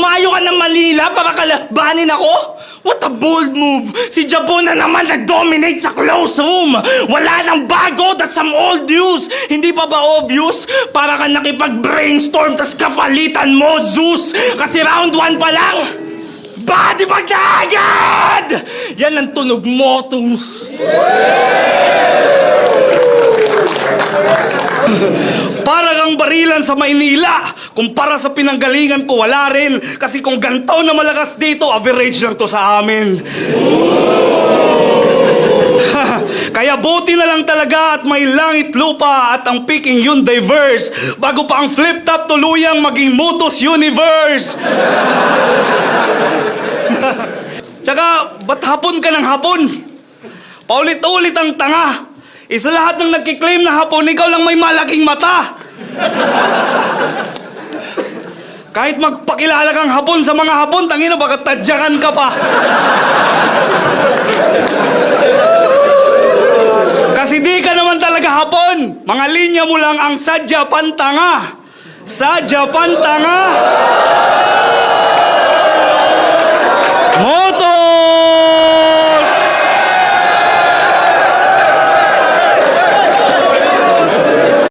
Dumayo ka ng Manila para kalabanin ako? What a bold move! Si Jabon na naman nag-dominate sa close room! Wala nang bago, that's some old news! Hindi pa ba obvious? Para ka nakipag-brainstorm tas kapalitan mo, Zeus! Kasi round 1 pa lang! Body bag na agad! Yan ang tunog mo, Zeus! Para kang barilan sa Maynila. Kumpara sa pinanggalingan ko, wala rin. Kasi kung ganito na malakas dito, average lang to sa amin. Kaya buti na lang talaga at may langit lupa at ang picking yun diverse. Bago pa ang flip-top tuluyang maging Mutos Universe. Tsaka, ba't hapon ka ng hapon? Paulit-ulit ang tanga. Isa lahat ng nagkiklaim na hapon, ikaw lang may malaking mata. Kahit magpakilala kang hapon sa mga hapon, tangina baka tadyakan ka pa. Kasi di ka naman talaga hapon. Mga linya mo lang ang sadya pantanga. Sadya pantanga. Mot